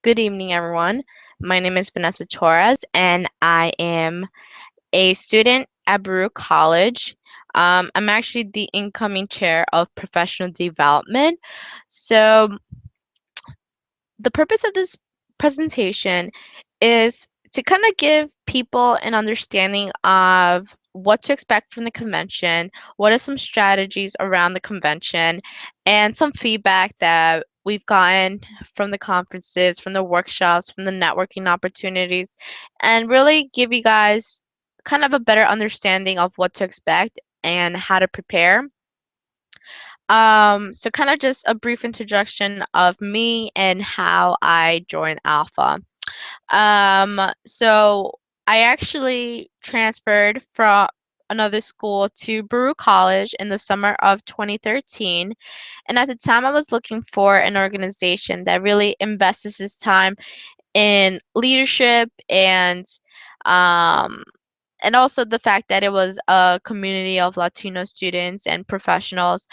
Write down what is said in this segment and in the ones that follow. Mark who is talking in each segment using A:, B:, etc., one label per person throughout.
A: Good evening, everyone. My name is Vanessa Torres, and I am a student at Baruch College. I'm actually the incoming chair of professional development. So, the purpose of this presentation is to kind of give people an understanding of what to expect from the convention, what are some strategies around the convention, and some feedback that we've gotten from the conferences, from the workshops, from the networking opportunities, and really give you guys kind of a better understanding of what to expect and how to prepare. So kind of just a brief introduction of me and how I joined Alpha. So I actually transferred from another school to Baruch College in the summer of 2013. And at the time, I was looking for an organization that really invests its time in leadership um, and also the fact that it was a community of Latino students and professionals.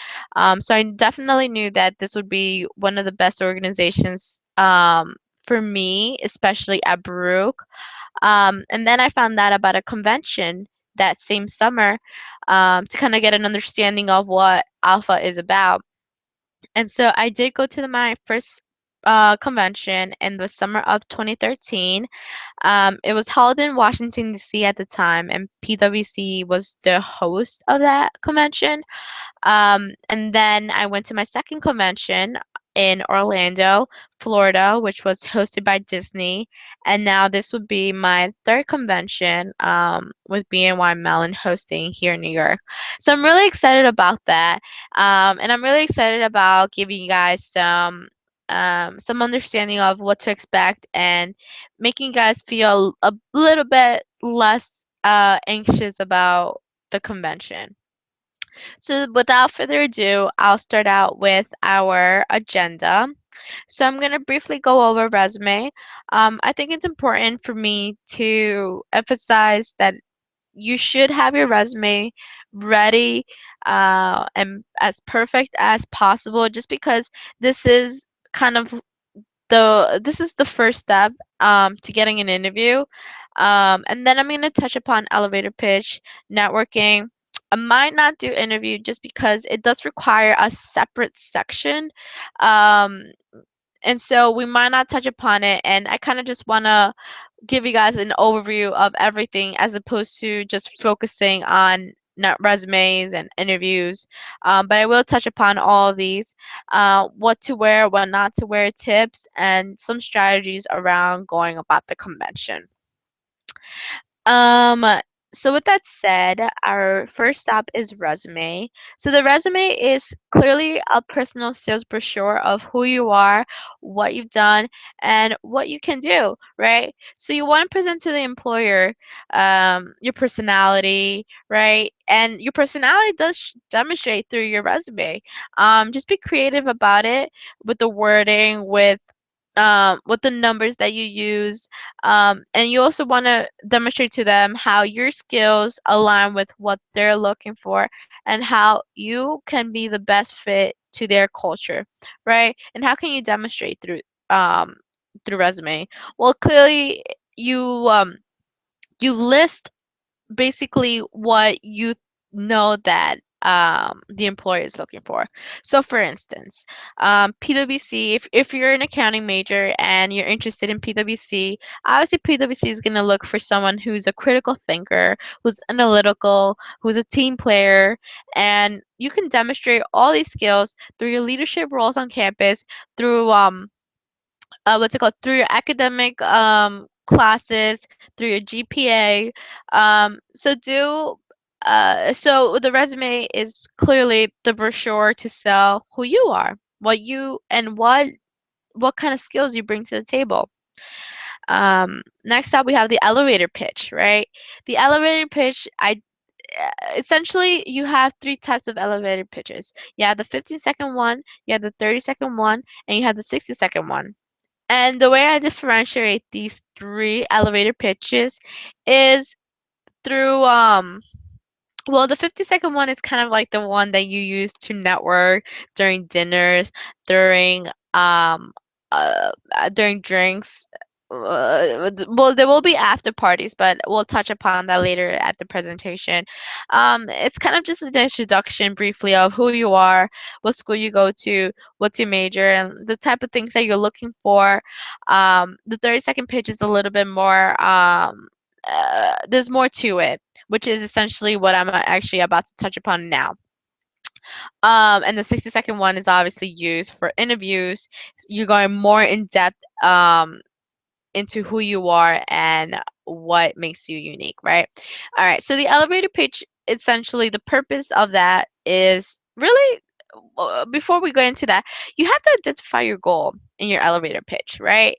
A: So I definitely knew that this would be one of the best organizations for me, especially at Baruch. And then I found out about a convention that same summer to kind of get an understanding of what Alpha is about. And so I did go to my first convention in the summer of 2013. It was held in Washington, D.C. at the time, and PwC was the host of that convention. And then I went to my second convention in Orlando, Florida, which was hosted by Disney. And now this would be my third convention with BNY Mellon hosting here in New York. So I'm really excited about that. And I'm really excited about giving you guys some understanding of what to expect and making you guys feel a little bit less anxious about the convention. So, without further ado, I'll start out with our agenda. So, I'm going to briefly go over resume. I think it's important for me to emphasize that you should have your resume ready and as perfect as possible, just because this is kind of this is the first step to getting an interview. And then I'm going to touch upon elevator pitch, networking. I might not do interview just because it does require a separate section. Um, and so we might not touch upon it. And I kind of just want to give you guys an overview of everything as opposed to just focusing on not resumes and interviews. But I will touch upon all of these, what to wear, what not to wear tips, and some strategies around going about the convention. Um, so with that said, our first stop is resume. So the resume is clearly a personal sales brochure of who you are, what you've done, and what you can do, right? So you want to present to the employer your personality, right? And your personality does demonstrate through your resume. Just be creative about it with the wording, with the numbers that you use. And you also want to demonstrate to them how your skills align with what they're looking for and how you can be the best fit to their culture, right? And how can you demonstrate um, through resume? Well, clearly you you list basically what you know that the employer is looking for. So, for instance, PwC, if you're an accounting major and you're interested in PwC, obviously PwC is going to look for someone who's a critical thinker, who's analytical, who's a team player, and you can demonstrate all these skills through your leadership roles on campus, through what's it called, through your academic classes, through your GPA. So the resume is clearly the brochure to sell who you are, what you and what kind of skills you bring to the table. Next up, we have the elevator pitch, right? The elevator pitch, I essentially you have three types of elevator pitches. You have the 15-second one, you have the 30-second one, and you have the 60-second one. And the way I differentiate these three elevator pitches is through well, the 50-second one is kind of like the one that you use to network during dinners, during during drinks. Well, there will be after parties, but we'll touch upon that later at the presentation. It's kind of just an introduction briefly of who you are, what school you go to, what's your major, and the type of things that you're looking for. The 30-second pitch is a little bit more, there's more to it, which is essentially what I'm actually about to touch upon now. And the 60-second one is obviously used for interviews. You're going more in depth into who you are and what makes you unique, right? All right, so the elevator pitch, essentially, the purpose of that is really, before we go into that, you have to identify your goal in your elevator pitch, right?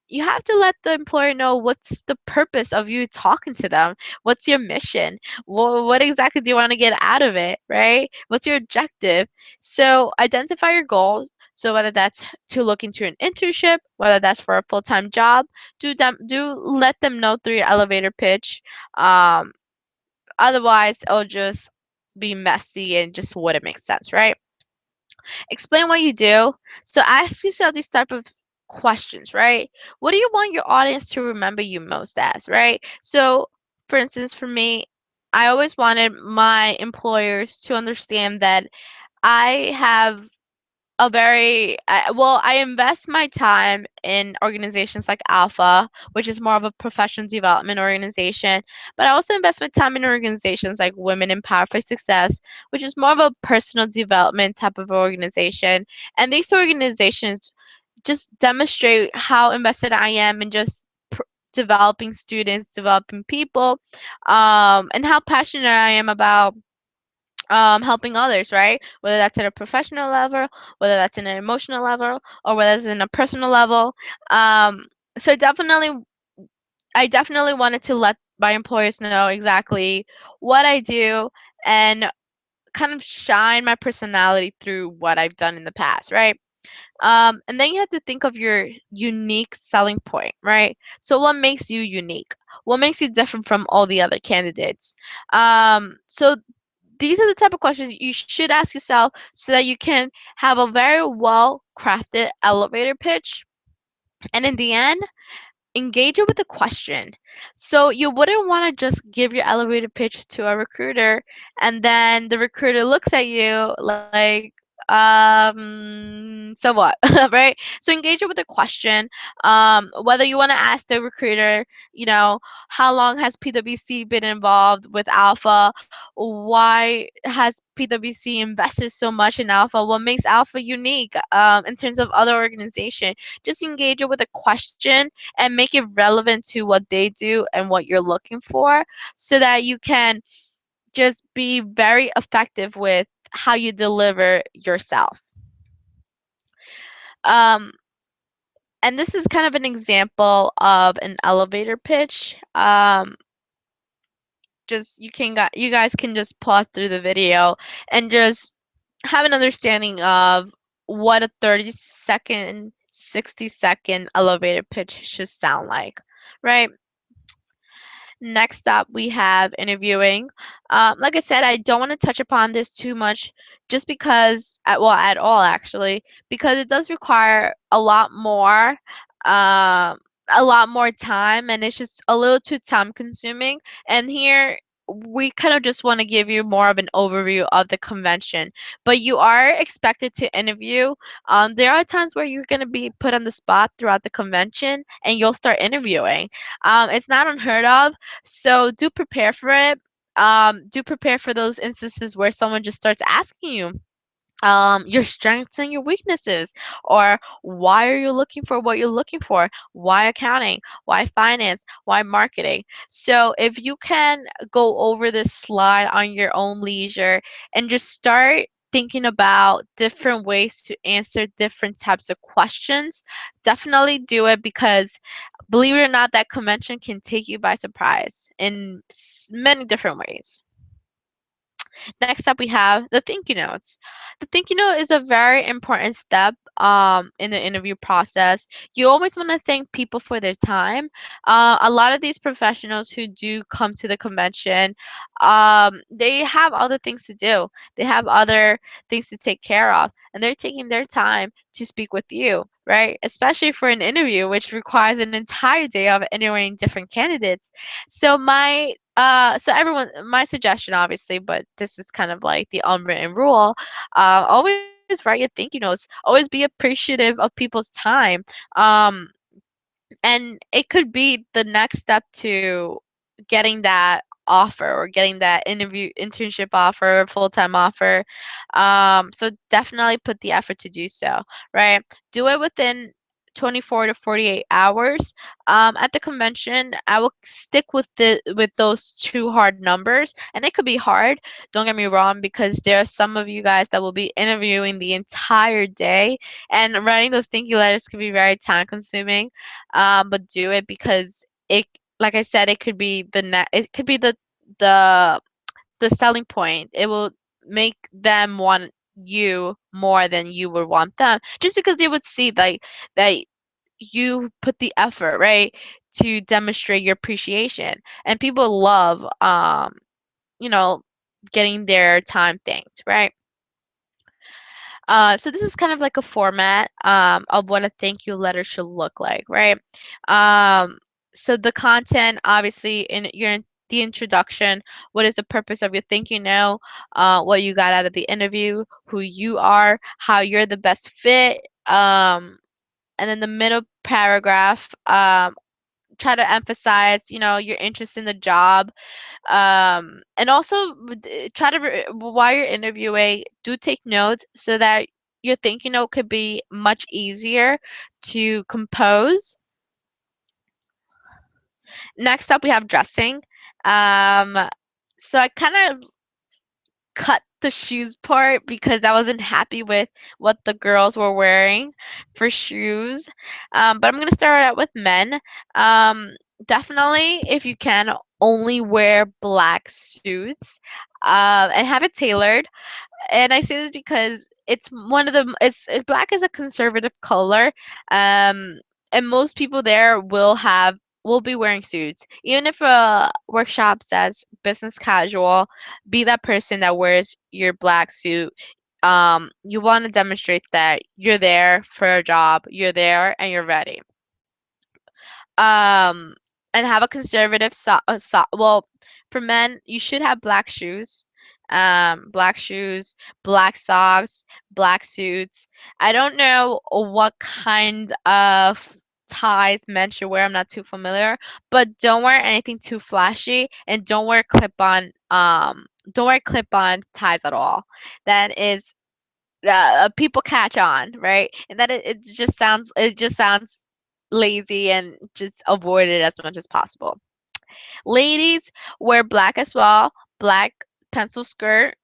A: You have to let the employer know what's the purpose of you talking to them. What's your mission? What exactly do you want to get out of it, right? What's your objective? So identify your goals. So whether that's to look into an internship, whether that's for a full-time job, do let them know through your elevator pitch. Um, Otherwise, it'll just be messy and just wouldn't make sense, right? Explain what you do. So ask yourself these type of questions, right? What do you want your audience to remember you most as, right? So, for instance, for me, I always wanted my employers to understand that I have I invest my time in organizations like Alpha, which is more of a professional development organization, but I also invest my time in organizations like Women Empower for Success, which is more of a personal development type of organization. And these organizations just demonstrate how invested I am in just developing students, developing people, and how passionate I am about helping others, right? Whether that's at a professional level, whether that's in an emotional level, or whether it's in a personal level. Um, so I definitely wanted to let my employers know exactly what I do and kind of shine my personality through what I've done in the past, right? And then you have to think of your unique selling point, right? So what makes you unique? What makes you different from all the other candidates? So these are the type of questions you should ask yourself so that you can have a very well crafted elevator pitch. And in the end, engage it with a question. So you wouldn't want to just give your elevator pitch to a recruiter and then the recruiter looks at you like, so what, right? So engage it with a question. Whether you want to ask the recruiter, you know, how long has PwC been involved with Alpha? Why has PwC invested so much in Alpha? What makes Alpha unique in terms of other organization? Just engage it with a question and make it relevant to what they do and what you're looking for so that you can just be very effective with how you deliver yourself. Um, and this is kind of an example of an elevator pitch. Just you guys can just pause through the video and just have an understanding of what a 30-second, 60-second elevator pitch should sound like, right? Next up, we have interviewing. Like I said, I don't want to touch upon this too much just because, well, at all actually, because it does require a lot more time, and it's just a little too time consuming. And here, we kind of just want to give you more of an overview of the convention. But you are expected to interview. There are times where you're going to be put on the spot throughout the convention, and you'll start interviewing. It's not unheard of, so do prepare for it. Do prepare for those instances where someone just starts asking you your strengths and your weaknesses, or why are you looking for what you're looking for? Why accounting? Why finance? Why marketing? So if you can go over this slide on your own leisure and just start thinking about different ways to answer different types of questions, definitely do it because believe it or not, that convention can take you by surprise in many different ways. Next up, we have the thank you notes. The thank you note is a very important step in the interview process. You always want to thank people for their time. A lot of these professionals who do come to the convention, they have other things to do. They have other things to take care of, and they're taking their time to speak with you. right? Especially for an interview, which requires an entire day of interviewing different candidates. So everyone, my suggestion, obviously, but this is kind of like the unwritten rule. Always write your thank you notes. Always be appreciative of people's time. Um, and it could be the next step to getting that offer or getting that interview internship offer, full-time offer. So definitely put the effort to do so, right? Do it within 24 to 48 hours. At the convention, I will stick with those two hard numbers, and it could be hard, don't get me wrong, because there are some of you guys that will be interviewing the entire day, and writing those thank you letters can be very time consuming. But do it because it, like I said, it could be it could be the the selling point. It will make them want you more than you would want them, just because they would see like that you put the effort, right, to demonstrate your appreciation. And people love you know getting their time thanked, right? So this is kind of like a format of what a thank you letter should look like, right? Um, so the content, obviously, the introduction, what is the purpose of your thank you note, what you got out of the interview, who you are, how you're the best fit, and then the middle paragraph, try to emphasize, your interest in the job, and also try to while you're interviewing, do take notes so that your thank you note could be much easier to compose. Next up, we have dressing. um so I kind of cut the shoes part because I wasn't happy with what the girls were wearing for shoes. But I'm gonna start out with men. Um, Definitely, if you can, only wear black suits, and have it tailored. And I say this because it's one of the black is a conservative color, um, and most people there will be wearing suits. Even if a workshop says business casual, be that person that wears your black suit. You want to demonstrate that you're there for a job, you're there, and you're ready. um and have a conservative well, for men you should have black shoes, black shoes, black socks, black suits. I don't know what kind of ties men should wear, I'm not too familiar, but don't wear anything too flashy, and don't wear clip on ties at all. That is, people catch on, right? And that it just sounds lazy, and just avoid it as much as possible. Ladies, wear black as well. Black pencil skirt,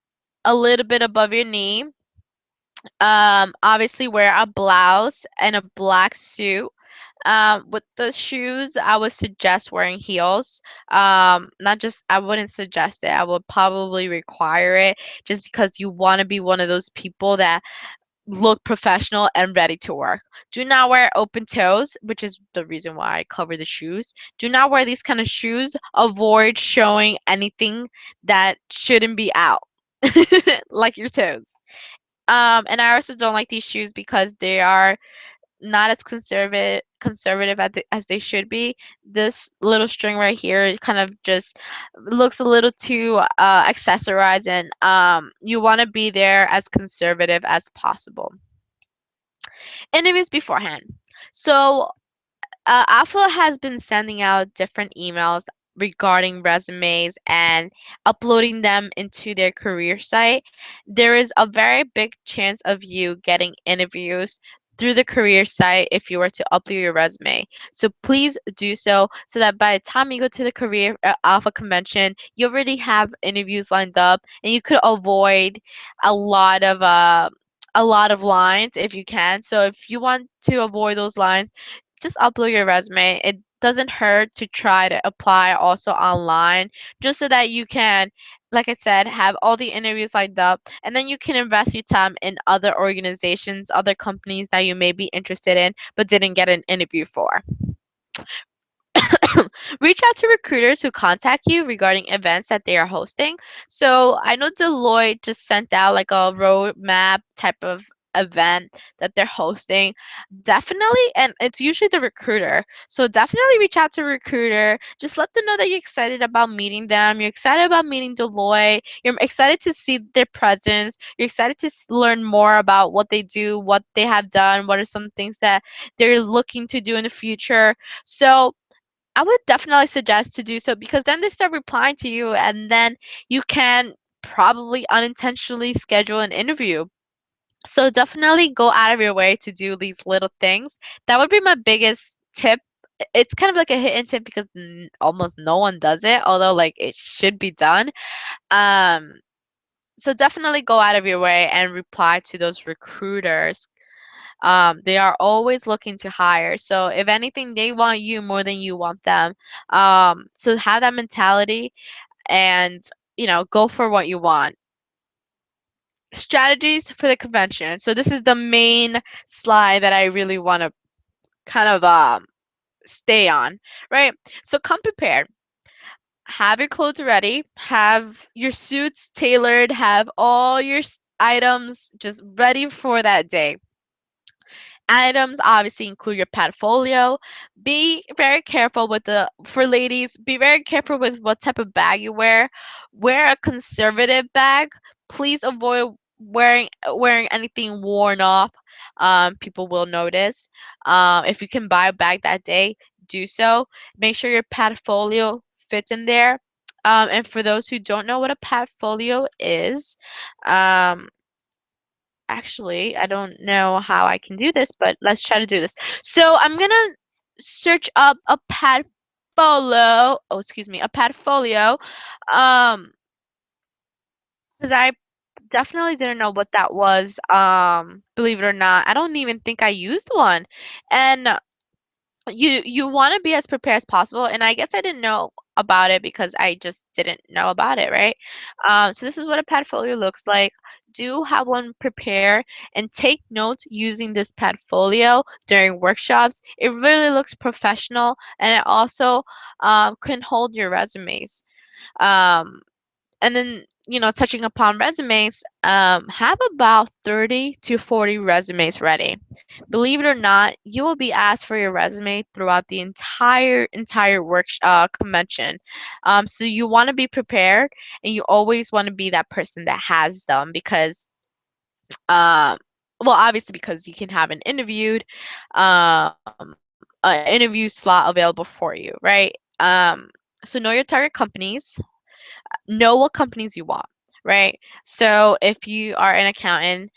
A: a little bit above your knee. Obviously wear a blouse and a black suit. With the shoes, I would suggest wearing heels. Not just, I wouldn't suggest it. I would probably require it, just because you want to be one of those people that look professional and ready to work. Do not wear open toes, which is the reason why I cover the shoes. Do not wear these kind of shoes. Avoid showing anything that shouldn't be out, like your toes. And I also don't like these shoes because they are not as conservative as they should be. This little string right here, it kind of just looks a little too accessorized, and you want to be there as conservative as possible. Interviews beforehand. So Alpha has been sending out different emails regarding resumes and uploading them into their career site. There is a very big chance of you getting interviews through the career site if you were to upload your resume. So please do so that by the time you go to the career Alpha convention, you already have interviews lined up, and you could avoid a lot of uh a lot of lines if you can. So if you want to avoid those lines, just upload your resume. It doesn't hurt to try to apply also online, just so that you can, like I said, have all the interviews lined up, and then you can invest your time in other organizations, other companies that you may be interested in but didn't get an interview for. Reach out to recruiters who contact you regarding events that they are hosting. So I know Deloitte just sent out like a roadmap type of event that they're hosting, definitely, and it's usually the recruiter. So definitely reach out to a recruiter. Just let them know that you're excited about meeting them. You're excited about meeting Deloitte. You're excited to see their presence. You're excited to learn more about what they do, what they have done, what are some things that they're looking to do in the future. So I would definitely suggest to do so because then they start replying to you, and then you can probably unintentionally schedule an interview. So definitely go out of your way to do these little things. That would be my biggest tip. It's kind of like a hidden tip because almost no one does it, although like it should be done. Um, so definitely go out of your way and reply to those recruiters. They are always looking to hire. So if anything, they want you more than you want them. So have that mentality and go for what you want. Strategies for the convention. So this is the main slide that I really want to kind of stay on, right? So come prepared. Have your clothes ready. Have your suits tailored. Have all your items just ready for that day. Items obviously include your portfolio. Be very careful with the for ladies. Be very careful with what type of bag you wear. Wear a conservative bag. Please avoid wearing anything worn off. People will notice. If you can buy a bag that day, do so. Make sure your portfolio fits in there. And for those who don't know what a portfolio is, um, actually, I don't know how I can do this, but let's try to do this. So I'm gonna search up a portfolio. Oh, excuse me, a portfolio. Um, because I definitely didn't know what that was. Believe it or not, I don't even think I used one. And you want to be as prepared as possible, and I guess I didn't know about it because I just didn't know about it, right? So this is what a portfolio looks like. Do have one prepare and take notes using this portfolio during workshops. It really looks professional, and it also can hold your resumes. um, and then touching upon resumes, have about 30 to 40 resumes ready. Believe it or not, you will be asked for your resume throughout the entire work convention. So you want to be prepared, and you always want to be that person that has them because um well, obviously because you can have an interview slot available for you, right? So know your target companies, know what companies you want, right? So if you are an accountant,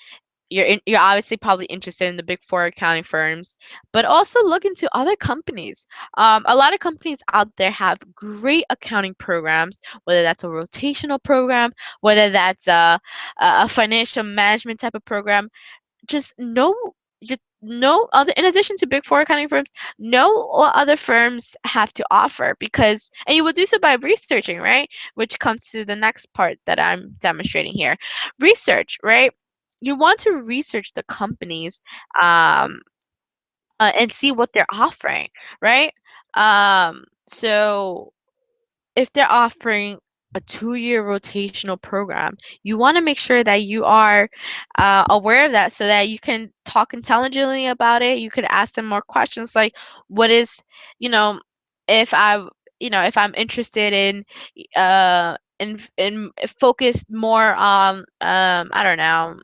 A: you're obviously probably interested in the big four accounting firms, but also look into other companies. A lot of companies out there have great accounting programs, whether that's a rotational program, whether that's a financial management type of program. Just know other, in addition to big four accounting firms, know what other firms have to offer, because and you will do so by researching, right? Which comes to the next part that I'm demonstrating here. Research, right? You want to research the companies, um and see what they're offering, right? So if they're offering a 2-year rotational program, you want to make sure that you are aware of that so that you can talk intelligently about it. You could ask them more questions like, what is, you know, if I, if I'm interested in focused more on, I don't know,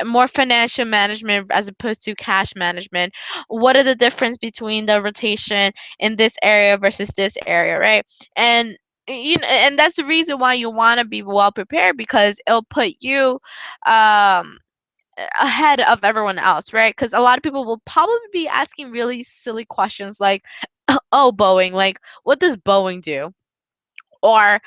A: more financial management as opposed to cash management. What are the difference between the rotation in this area versus this area, right? And and that's the reason why you want to be well prepared, because it'll put you um ahead of everyone else, right? Because a lot of people will probably be asking really silly questions like, oh, Boeing, like, what does Boeing do? Or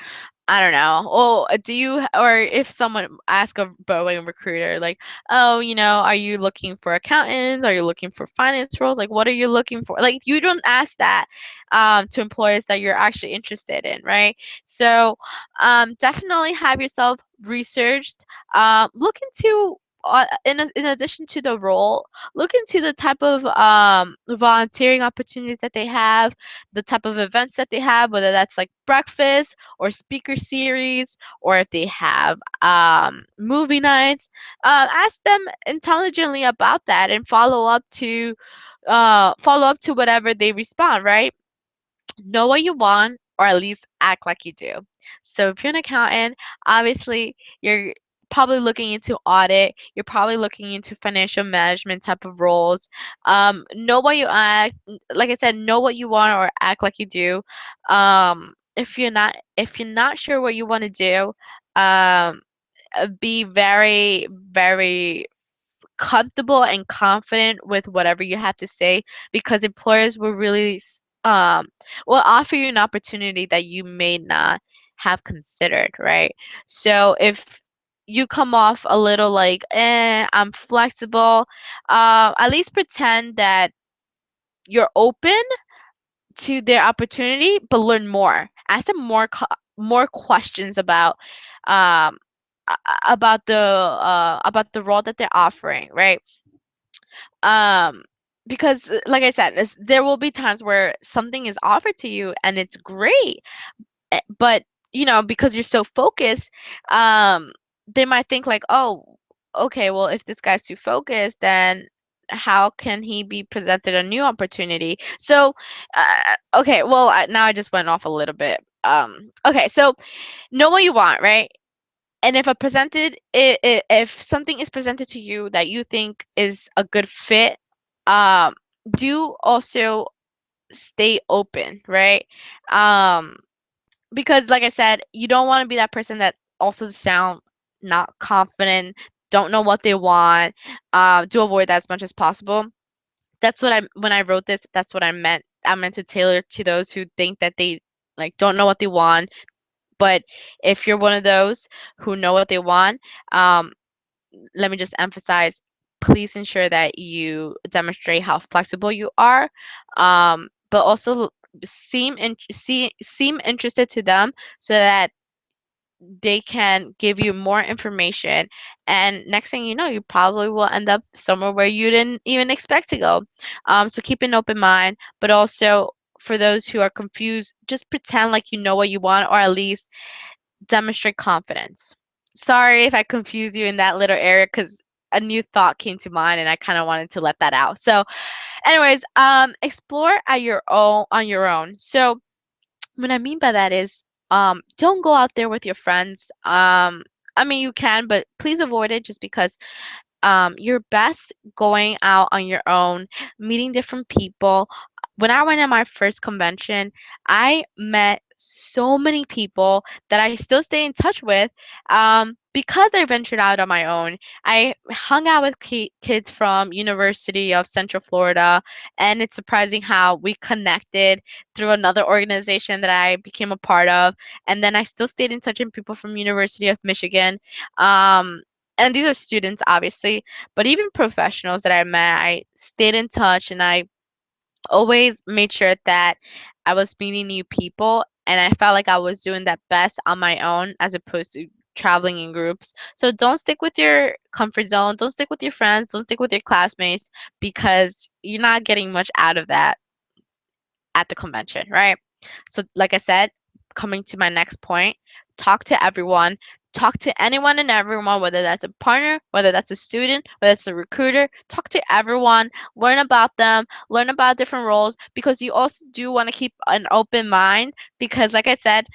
A: I don't know. Oh, do you, or if someone ask a Boeing recruiter, like, oh, are you looking for accountants? Are you looking for finance roles? Like, what are you looking for? Like, you don't ask that to employers that you're actually interested in, right? So, definitely have yourself researched. Look into in addition to the role, look into the type of volunteering opportunities that they have, the type of events that they have, whether that's like breakfast or speaker series, or if they have movie nights. Ask them intelligently about that and follow up to whatever they respond, right? Know what you want, or at least act like you do. So if you're an accountant, obviously you're probably looking into audit, you're probably looking into financial management type of roles. Know what you act Like I said, know what you want or act like you do. If you're not sure what you want to do, um, be very, very comfortable and confident with whatever you have to say, because employers will will offer you an opportunity that you may not have considered, right? So if you come off a little like, I'm flexible, at least pretend that you're open to their opportunity, but learn more. Ask them more questions um about the role that they're offering, right? um because like I said, there will be times where something is offered to you and it's great, but because you're so focused, um they might think like, oh, okay, well, if this guy's too focused, then how can he be presented a new opportunity? So okay, well, now I just went off a little bit. Okay, so know what you want, right? And if something is presented to you that you think is a good fit, um do also stay open, right? um because like I said, you don't want to be that person that also sound not confident, don't know what they want. Do avoid that as much as possible. That's what I When I wrote this, that's what I meant to tailor to those who think that they like don't know what they want. But if you're one of those who know what they want, um, let me just emphasize, please ensure that you demonstrate how flexible you are, but also seem interested to them, so that they can give you more information, and next thing you know, you probably will end up somewhere where you didn't even expect to go. So keep an open mind, but also for those who are confused, just pretend like you know what you want, or at least demonstrate confidence. Sorry if I confused you in that little area, because a new thought came to mind and I kind of wanted to let that out. So, anyways, explore at your own on your own. So, what I mean by that is, don't go out there with your friends. I mean, you can, but please avoid it, just because you're best going out on your own, meeting different people. When I went to my first convention, I met so many people that I still stay in touch with, because I ventured out on my own. I hung out with kids from University of Central Florida, and it's surprising how we connected through another organization that I became a part of. And then I still stayed in touch with people from University of Michigan. Um, and these are students, obviously, but even professionals that I met, I stayed in touch, and I always made sure that I was meeting new people, and I felt like I was doing that best on my own as opposed to traveling in groups. So don't stick with your comfort zone, don't stick with your friends, don't stick with your classmates, because you're not getting much out of that at the convention, right? So, like I said, coming to my next point, talk to everyone, talk to anyone and everyone, whether that's a partner, whether that's a student, whether it's a recruiter, talk to everyone, learn about them, learn about different roles, because you also do want to keep an open mind, because, like I said,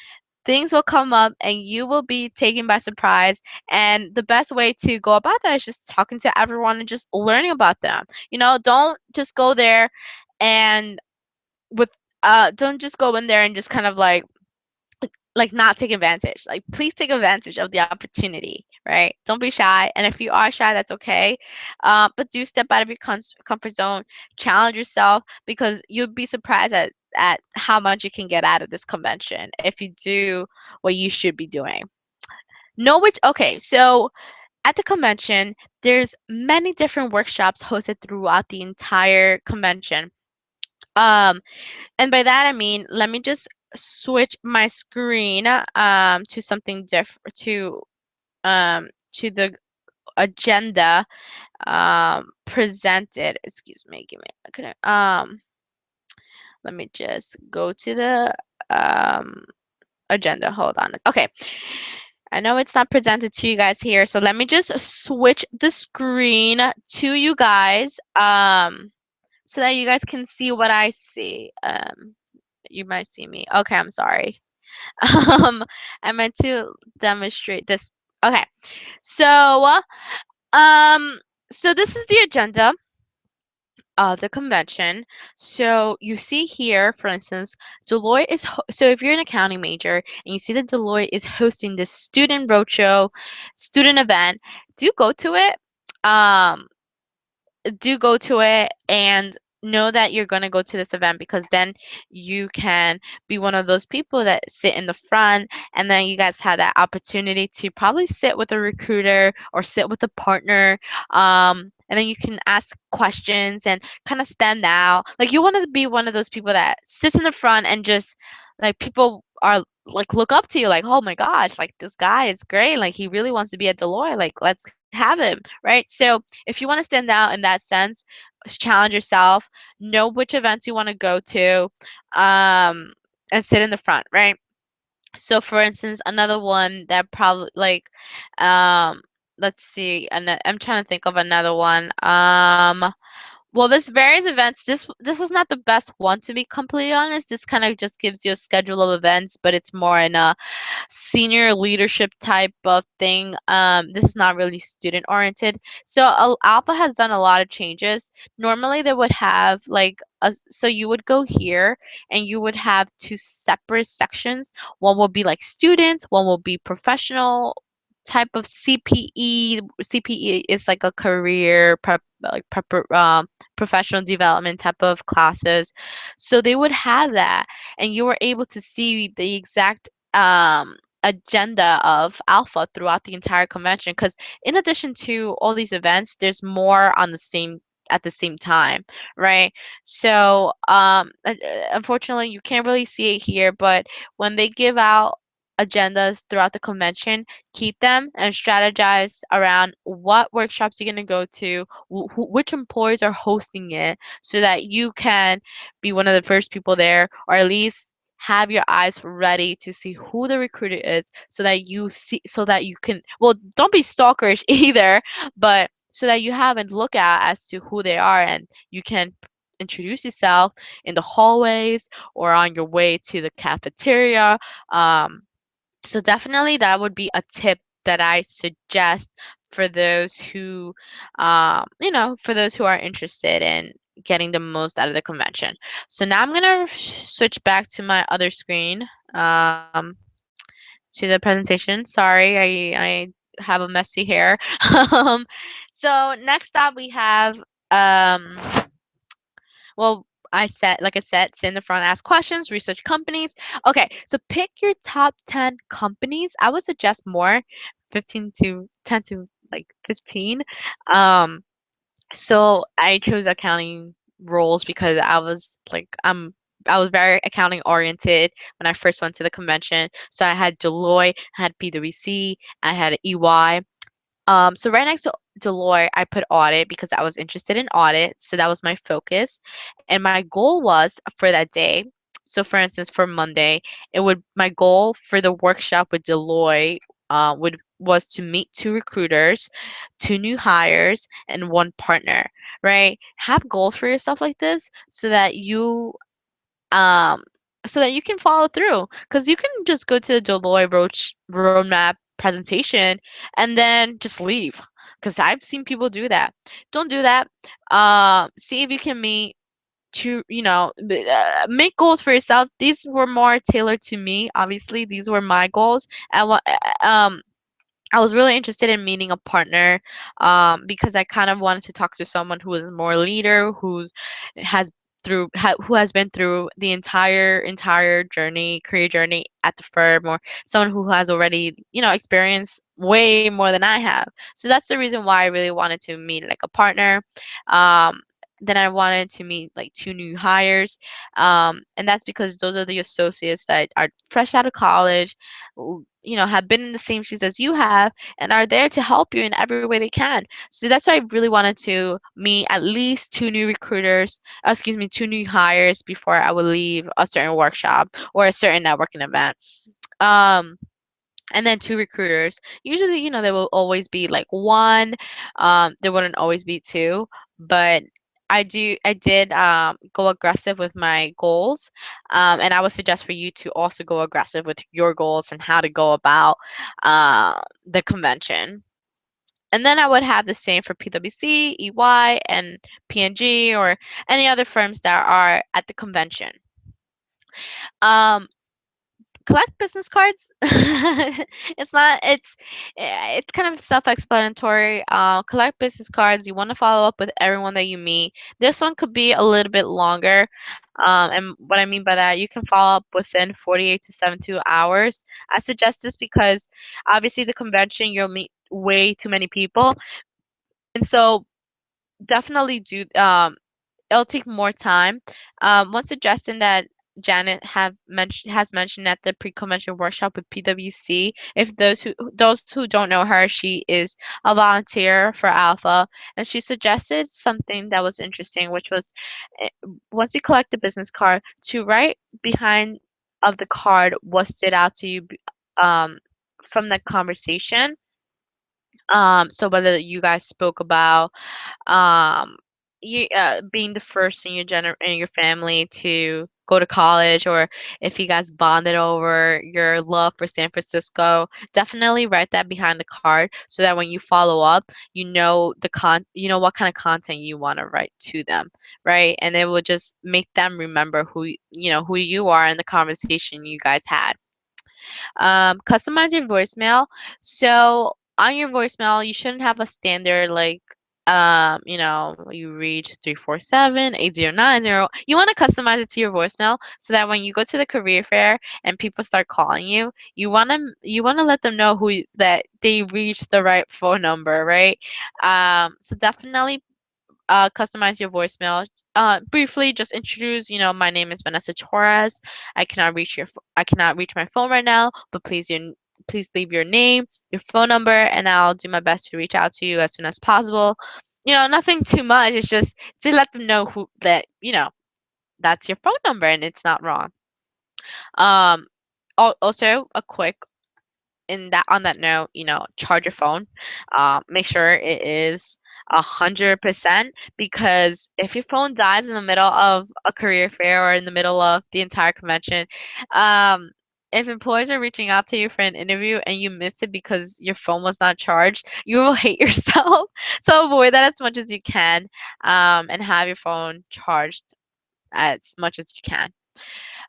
A: things will come up and you will be taken by surprise. And the best way to go about that is just talking to everyone and just learning about them. Don't just go there and with don't just go in there and just kind of like not take advantage. Like, please take advantage of the opportunity, right? Don't be shy, and if you are shy, that's okay. But do step out of your comfort zone, challenge yourself, because you'll be surprised at how much you can get out of this convention if you do what you should be doing. So at the convention, there's many different workshops hosted throughout the entire convention. um and by that I mean, let me just switch my screen to something different, to the agenda presented. Excuse me, give me a minute. Let me just go to the agenda. Hold on. Okay. I know it's not presented to you guys here, so let me just switch the screen to you guys so that you guys can see what I see. You might see me. Okay, I'm sorry. Um, I meant to demonstrate this. Okay. So, um, so this is the agenda of the convention. So you see here, for instance, Deloitte is so if you're an accounting major and you see that Deloitte is hosting this student roadshow, student event, do go to it. Um, do go to it and know that you're going to go to this event because then you can be one of those people that sit in the front and then you guys have that opportunity to probably sit with a recruiter or sit with a partner and then you can ask questions and kind of stand out like you want to be one of those people that sits in the front and just like people are like look up to you like oh my gosh like this guy is great like he really wants to be at Deloitte like let's have him right so if you want to stand out in that sense challenge yourself know which events you want to go to um and sit in the front right so for instance another one that probably like um let's see and I'm trying to think of another one well, there's various events. This is not the best one to be completely honest. This kind of just gives you a schedule of events, but it's more in a senior leadership type of thing. This is not really student oriented. So Alpha has done a lot of changes. Normally they would have like so you would go here and you would have two separate sections. One will be like students, one will be professional type of CPE. CPE is like a career prep like professional development type of classes. So they would have that and you were able to see the exact agenda of Alpha throughout the entire convention because in addition to all these events there's more on the same at the same time right so unfortunately you can't really see it here but when they give out agendas throughout the convention keep them and strategize around what workshops you're going to go to which employers are hosting it so that you can be one of the first people there or at least have your eyes ready to see who the recruiter is so that you see so that you can well don't be stalkerish either but so that you have a look at as to who they are and you can introduce yourself in the hallways or on your way to the cafeteria so definitely that would be a tip that I suggest for those who, for those who are interested in getting the most out of the convention. So now I'm gonna switch back to my other screen, to the presentation. Sorry, I have a messy hair. um, so next up we have um, well, like I said, sit in the front, ask questions, research companies. Okay, so pick your top 10 companies. I would suggest more, 15 to 10 to like 15. Um, so I chose accounting roles because I was very accounting oriented when I first went to the convention. So I had Deloitte, I had PwC, I had EY. So right next to Deloitte, I put audit because I was interested in audit. So that was my focus. And my goal was for that day. So for instance, for Monday, my goal for the workshop with Deloitte would was to meet two recruiters, two new hires, and one partner, right? Have goals for yourself like this um so that you can follow through because you can just go to the Deloitte roadmap presentation and then just leave because I've seen people do that. Don't do that. See if you can meet to make goals for yourself. These were more tailored to me. Obviously, these were my goals. I was really interested in meeting a partner because I kind of wanted to talk to someone who is more leader, has who has been through the entire career journey at the firm, or someone who has already experienced way more than I have. So that's the reason why I really wanted to meet like a partner. Um, then I wanted to meet like two new hires. And that's because those are the associates that are fresh out of college, have been in the same shoes as you have, and are there to help you in every way they can. So that's why I really wanted to meet at least two new recruiters, excuse me, two new hires before I would leave a certain workshop or a certain networking event. Um, and then two recruiters. Usually, there will always be like one. There wouldn't always be two, but I did go aggressive with my goals, and I would suggest for you to also go aggressive with your goals and how to go about the convention. And then I would have the same for PwC, EY, and PNG, or any other firms that are at the convention. Um, Collect business cards. It's kind of self-explanatory. Collect business cards. You want to follow up with everyone that you meet. This one could be a little bit longer. And what I mean by that, you can follow up within 48 to 72 hours. I suggest this because obviously the convention you'll meet way too many people, and so definitely do. It'll take more time. One suggestion that Janet has mentioned at the pre-convention workshop with PwC. If those who don't know her, she is a volunteer for Alpha, and she suggested something that was interesting, which was eh, once you collect the business card, to write behind of the card what stood out to you um, from the conversation. So whether you guys spoke about um being the first in in your family to go to college, or if you guys bonded over your love for San Francisco, definitely write that behind the card so that when you follow up, you know what kind of content you want to write to them, right? And it will just make them remember who you are in the conversation you guys had. Customize your voicemail. So on your voicemail, you shouldn't have a standard like you reach 347-8090. You want to customize it to your voicemail so that when you go to the career fair and people start calling you, you want to let them know that they reached the right phone number, right? So definitely customize your voicemail. Briefly, just introduce. My name is Vanessa Torres. I cannot reach my phone right now, but please leave your name, your phone number, and I'll do my best to reach out to you as soon as possible. Nothing too much. It's just to let them know who that that's your phone number and it's not wrong. Um, Also a quick in that on that note, charge your phone. Make sure it is 100%, because if your phone dies in the middle of a career fair or in the middle of the entire convention, um, if employers are reaching out to you for an interview and you missed it because your phone was not charged, you will hate yourself. So avoid that as much as you can, and have your phone charged as much as you can.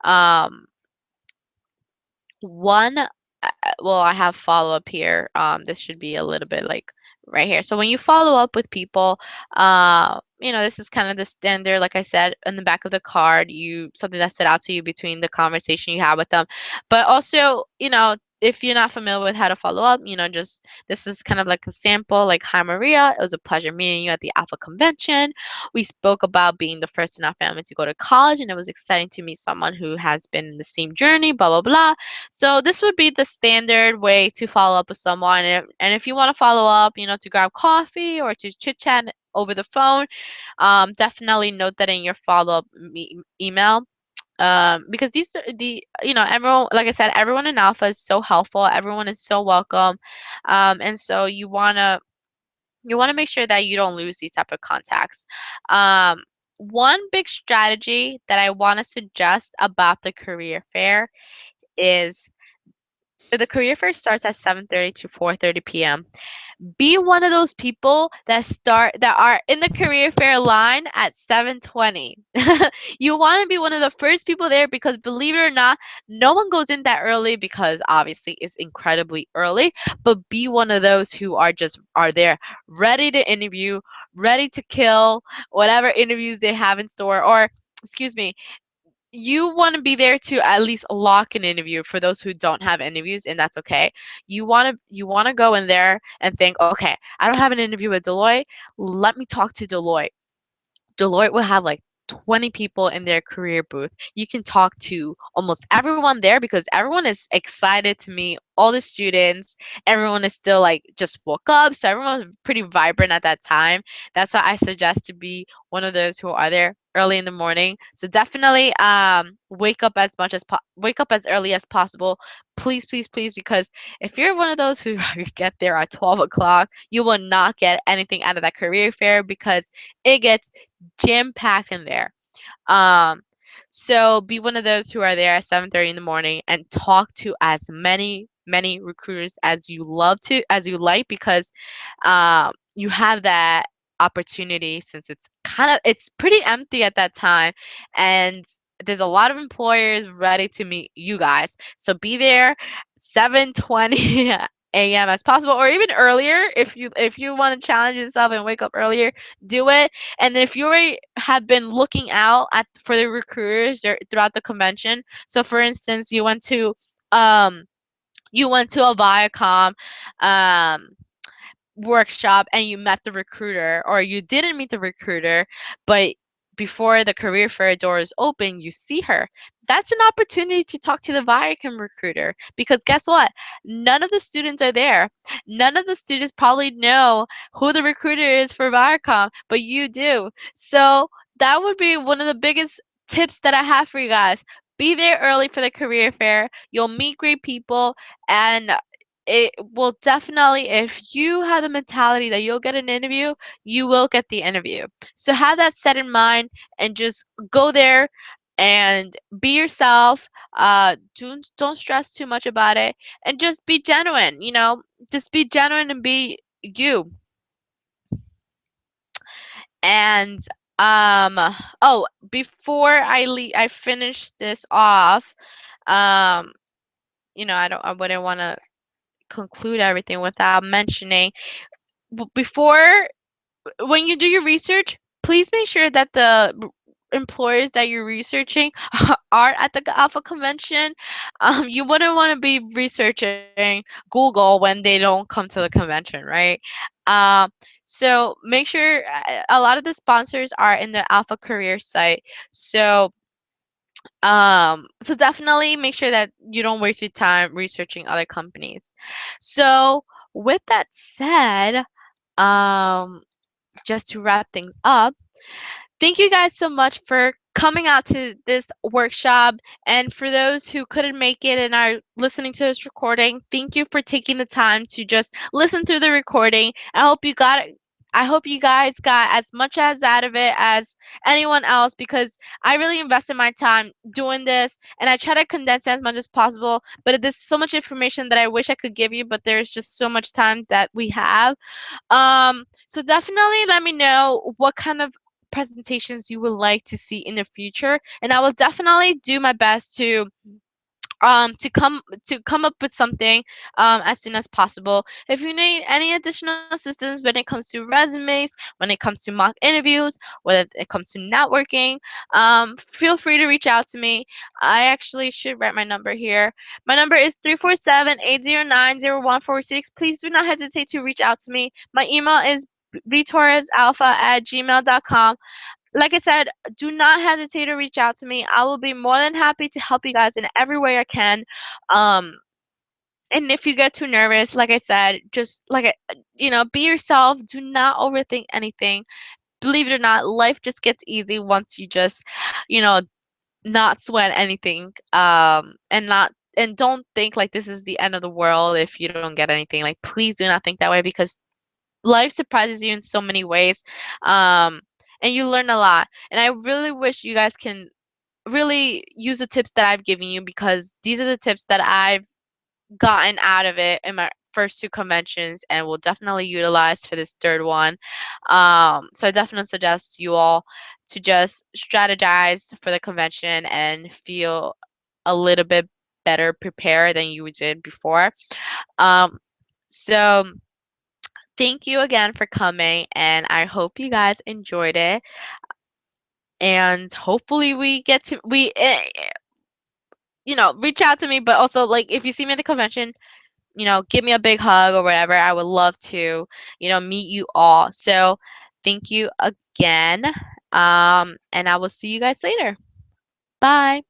A: Um, one well, I have follow up here. This should be a little bit like right here. So when you follow up with people, this is kind of the standard, like I said, in the back of the card, something that stood out to you between the conversation you had with them. But also, if you're not familiar with how to follow up, just this is kind of like a sample, like, hi Maria, it was a pleasure meeting you at the Alpha convention. We spoke about being the first in our family to go to college, and it was exciting to meet someone who has been in the same journey, blah blah blah. So this would be the standard way to follow up with someone. And if you want to follow up, to grab coffee or to chit chat over the phone, definitely note that in your follow up email. Because these are everyone, like I said, everyone in Alpha is so helpful. Everyone is so welcome. And so you want to make sure that you don't lose these type of contacts. One big strategy that I want to suggest about the career fair is, so the career fair starts at 7:30 to 4:30 p.m. Be one of those people that are in the career fair line at 7:20. You want to be one of the first people there, because believe it or not, no one goes in that early because obviously it's incredibly early, but be one of those who are there ready to interview, ready to kill whatever interviews they have in store, or excuse me, you want to be there to at least lock an interview for those who don't have interviews, and that's okay. You want to go in there and think, okay, I don't have an interview with Deloitte. Let me talk to Deloitte. Deloitte will have like 20 people in their career booth. You can talk to almost everyone there because everyone is excited to meet all the students. Everyone is still like just woke up, so everyone's pretty vibrant at that time. That's why I suggest to be one of those who are there early in the morning. So definitely wake up as early as possible. Please, please, please, because if you're one of those who get there at 12 o'clock, you will not get anything out of that career fair because it gets jam packed in there. Um, so be one of those who are there at 7:30 in the morning and talk to as many recruiters as you love to as you like because you have that opportunity since it's pretty empty at that time and there's a lot of employers ready to meet you guys. So be there 7:20 a.m. as possible or even earlier if you want to challenge yourself and wake up earlier, do it. And if you already have been looking out at for the recruiters throughout the convention, so for instance, um you went to a Viacom um workshop and you met the recruiter or you didn't meet the recruiter, but before the career fair doors open, you see her. That's an opportunity to talk to the Viacom recruiter because guess what? None of the students are there. None of the students probably know who the recruiter is for Viacom, but you do. So that would be one of the biggest tips that I have for you guys. Be there early for the career fair. You'll meet great people and it will definitely, if you have the mentality that you'll get an interview, you will get the interview. So have that set in mind and just go there and be yourself. Don't stress too much about it and just be genuine, just be genuine and be you. And um oh, before I finish this off, um I wouldn't want to conclude everything without mentioning before when you do your research, please make sure that the employers that you're researching are at the Alpha convention. You wouldn't want to be researching Google when they don't come to the convention, right? Um, so make sure a lot of the sponsors are in the Alpha Career site. So definitely make sure that you don't waste your time researching other companies. So with that said, um just to wrap things up, thank you guys so much for coming out to this workshop. And for those who couldn't make it and are listening to this recording, thank you for taking the time to just listen through the recording. I hope you guys got as much as out of it as anyone else because I really invested my time doing this and I try to condense as much as possible. But there's so much information that I wish I could give you, but there's just so much time that we have. So definitely let me know what kind of presentations you would like to see in the future, and I will definitely do my best to come up with something as soon as possible. If you need any additional assistance when it comes to resumes, when it comes to mock interviews, when it comes to networking, feel free to reach out to me. I actually should write my number here. My number is 347-809-0146. Please do not hesitate to reach out to me. My email is vtorresalpha@gmail.com. Like I said, do not hesitate to reach out to me. I will be more than happy to help you guys in every way I can. Um, and if you get too nervous, like I said, just be yourself. Do not overthink anything. Believe it or not, life just gets easy once you just, you know, not sweat anything. And don't think like this is the end of the world if you don't get anything. Like, please do not think that way because life surprises you in so many ways. Um, and you learn a lot. And I really wish you guys can really use the tips that I've given you because these are the tips that I've gotten out of it in my first two conventions and will definitely utilize for this third one. So I definitely suggest you all to just strategize for the convention and feel a little bit better prepared than you did before. Um, so thank you again for coming, and I hope you guys enjoyed it. And hopefully reach out to me, but also like if you see me at the convention, give me a big hug or whatever. I would love to, meet you all. So thank you again. And I will see you guys later. Bye.